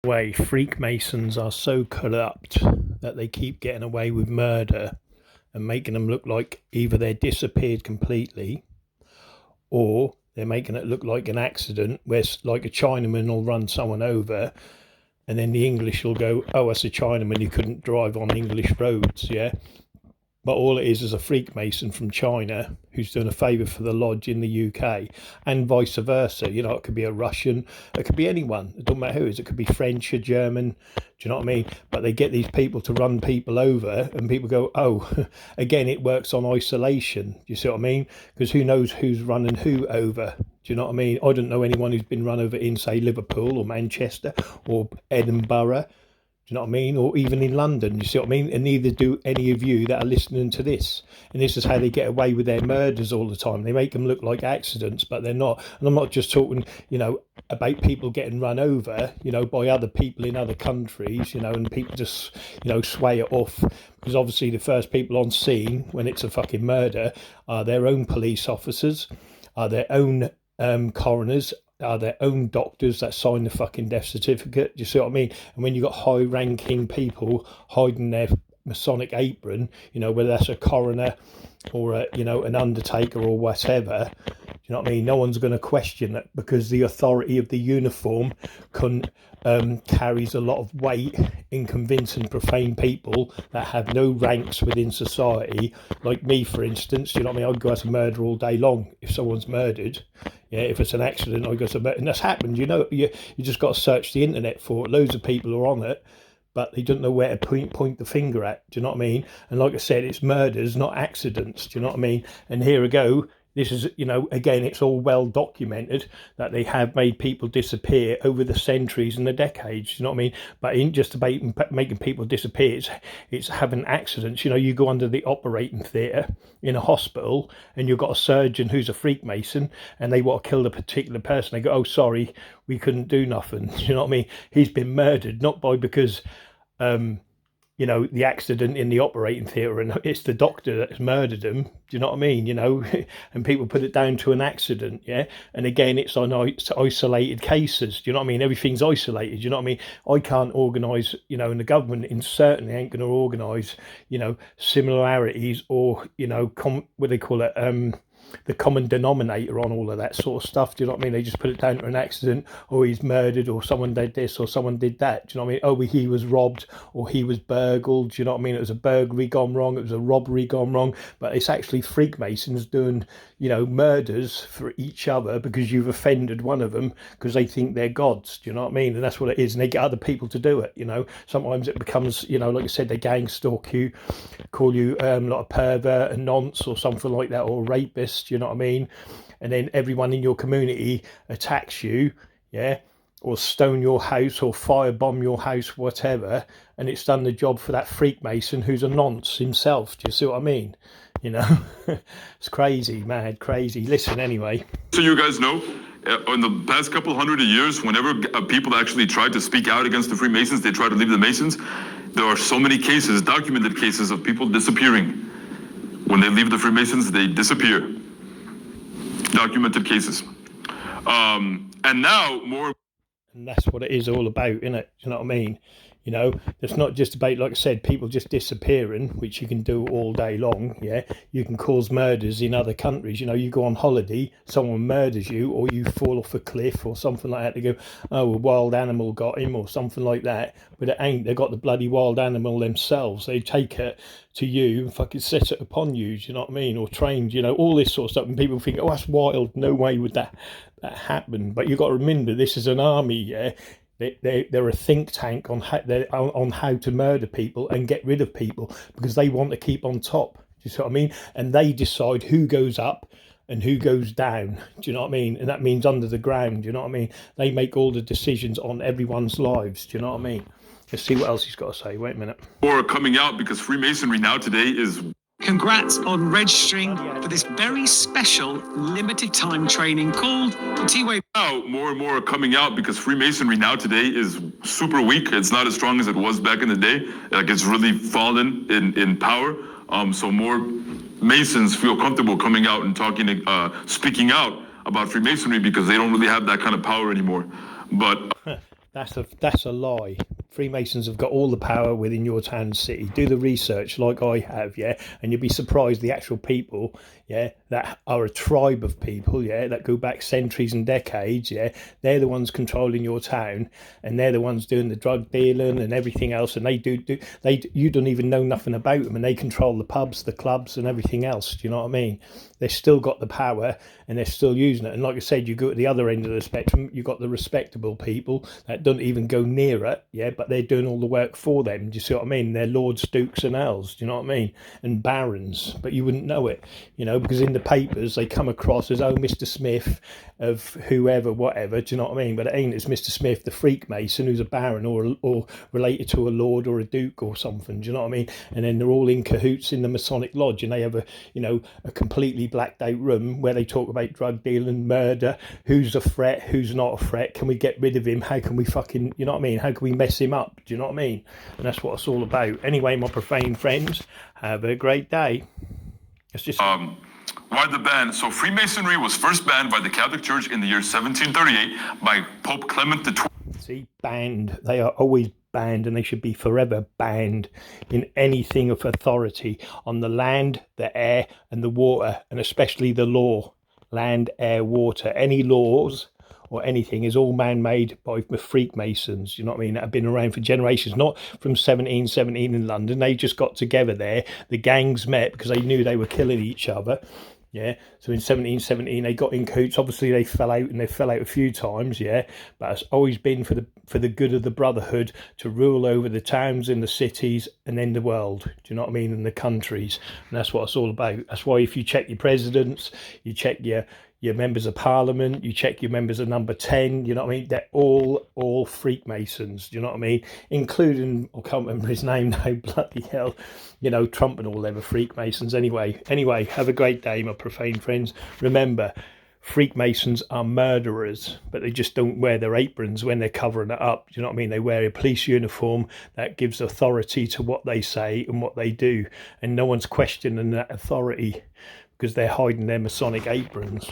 Way Freakmasons are so corrupt that they keep getting away with murder and making them look like either they're disappeared completely or they're making it look like an accident where like a Chinaman will run someone over and then the English will go, oh, it's a Chinaman, he couldn't drive on English roads, yeah? But all it is a Freakmason from China who's doing a favour for the lodge in the UK, and vice versa. You know, it could be a Russian, it could be anyone. It doesn't matter who it is. It could be French or German. Do you know what I mean? But they get these people to run people over, and people go, oh, again, it works on isolation. Do you see what I mean? Because who knows who's running who over? Do you know what I mean? I don't know anyone who's been run over in, say, Liverpool or Manchester or Edinburgh. Do you know what I mean? Or even in London, you see what I mean? And neither do any of you that are listening to this. And this is how they get away with their murders all the time. They make them look like accidents, but they're not. And I'm not just talking, you know, about people getting run over, you know, by other people in other countries, you know, and people just, you know, sway it off. Because obviously the first people on scene when it's a fucking murder are their own police officers, are their own coroners, are their own doctors that sign the fucking death certificate. Do you see what I mean? And when you've got high ranking people hiding their Masonic apron, you know, whether that's a coroner or a, you know, an undertaker or whatever, do you know what I mean? No one's going to question it because the authority of the uniform carries a lot of weight in convincing profane people that have no ranks within society, like me, for instance. You know what I mean? I'd go out to murder all day long if someone's murdered. Yeah, if it's an accident, I go to murder, and that's happened. You know, you just got to search the internet for it. Loads of people are on it, but they don't know where to point the finger at. Do you know what I mean? And like I said, it's murders, not accidents. Do you know what I mean? And here we go. This is, you know, again, it's all well documented that they have made people disappear over the centuries and the decades. You know what I mean? But it ain't just about making people disappear. It's having accidents. You know, you go under the operating theatre in a hospital and you've got a surgeon who's a Freakmason and they want to kill a particular person. They go, oh, sorry, we couldn't do nothing. You know what I mean? He's been murdered, not because you know, the accident in the operating theatre and it's the doctor that's murdered him. Do you know what I mean? You know, and people put it down to an accident, yeah? And again, it's on isolated cases. Do you know what I mean? Everything's isolated. Do you know what I mean? I can't organise, you know, and the government certainly ain't going to organise, you know, similarities or, you know, what they call it, the common denominator on all of that sort of stuff. Do you know what I mean? They just put it down to an accident, or he's murdered, or someone did this, or someone did that. Do you know what I mean? Oh, he was robbed, or he was burgled. Do you know what I mean? It was a burglary gone wrong. It was a robbery gone wrong. But it's actually Freakmasons doing, you know, murders for each other because you've offended one of them because they think they're gods. Do you know what I mean? And that's what it is. And they get other people to do it. You know, sometimes it becomes, you know, like I said, they gang stalk you, call you like a pervert, a nonce, or something like that, or a rapist. You know what I mean? And then everyone in your community attacks you, yeah, or stone your house or firebomb your house, whatever, and it's done the job for that Freakmason who's a nonce himself. Do you see what I mean? You know, it's crazy, mad, crazy. Listen, anyway. So you guys know, in the past couple hundred of years, whenever people actually tried to speak out against the Freemasons, they tried to leave the Masons. There are so many cases, documented cases of people disappearing. When they leave the Freemasons, they disappear. Documented cases. And now more. And that's what it is all about, isn't it? You know what I mean? You know, it's not just about, like I said, people just disappearing, which you can do all day long, yeah? You can cause murders in other countries. You know, you go on holiday, someone murders you, or you fall off a cliff or something like that. They go, oh, a wild animal got him or something like that. But it ain't. They got the bloody wild animal themselves. They take it to you and fucking set it upon you, do you know what I mean? Or trained, you know, all this sort of stuff. And people think, oh, that's wild. No way would that happen. But you've got to remember, this is an army, yeah? They're a think tank on how to murder people and get rid of people because they want to keep on top. Do you see what I mean? And they decide who goes up and who goes down. Do you know what I mean? And that means under the ground. Do you know what I mean? They make all the decisions on everyone's lives. Do you know what I mean? Let's see what else he's got to say. Wait a minute. Or coming out because Freemasonry now today is. Congrats on registering for this very special limited time training called the T-Way. Now, more and more are coming out because Freemasonry now today is super weak. It's not as strong as it was back in the day. Like it's really fallen in power. So more Masons feel comfortable coming out and talking, speaking out about Freemasonry because they don't really have that kind of power anymore. But That's a lie. Freemasons have got all the power within your town and city. Do the research like I have, yeah, and you'll be surprised the actual people, yeah, that are a tribe of people, yeah, that go back centuries and decades, yeah, they're the ones controlling your town, and they're the ones doing the drug dealing and everything else, and you don't even know nothing about them, and they control the pubs, the clubs, and everything else. Do you know what I mean? They've still got the power, and they're still using it. And like I said, you go at the other end of the spectrum, you've got the respectable people that don't even go near it, yeah, but they're doing all the work for them. Do you see what I mean? They're lords, dukes, and earls. Do you know what I mean? And barons, but you wouldn't know it, you know, because in the papers they come across as, oh, Mr. Smith of whoever, whatever. Do you know what I mean? But it ain't. It's Mr. Smith, the Freakmason, who's a baron or related to a lord or a duke or something. Do you know what I mean? And then they're all in cahoots in the Masonic lodge, and they have a completely blacked out room where they talk about drug dealing, murder, who's a threat, who's not a threat, can we get rid of him, how can we fucking, you know what I mean, how can we mess him up, do you know what I mean? And that's what it's all about. Anyway, my profane friends, have a great day. It's just why the ban? So Freemasonry was first banned by the Catholic Church in the year 1738 by Pope Clement XII. See, banned. They are always banned, and they should be forever banned in anything of authority on the land, the air, and the water, and especially the law. Land, air, water. Any laws or anything is all man-made by the Freakmasons, you know what I mean, that have been around for generations, not from 1717 in London. They just got together there. The gangs met because they knew they were killing each other. Yeah, so in 1717 they got in cahoots. Obviously they fell out, and they fell out a few times, yeah, but it's always been for the good of the brotherhood to rule over the towns and the cities and then the world, do you know what I mean, and the countries. And that's what it's all about. That's why if you check your presidents, you check your members of parliament, you check your members of number 10, you know what I mean, they're all Freakmasons, do you know what I mean, including, I can't remember his name now, bloody hell, you know, Trump and all them are Freakmasons. Anyway, have a great day, my profane friends. Remember, Freakmasons are murderers, but they just don't wear their aprons when they're covering it up. Do you know what I mean? They wear a police uniform that gives authority to what they say and what they do, and no one's questioning that authority because they're hiding their Masonic aprons.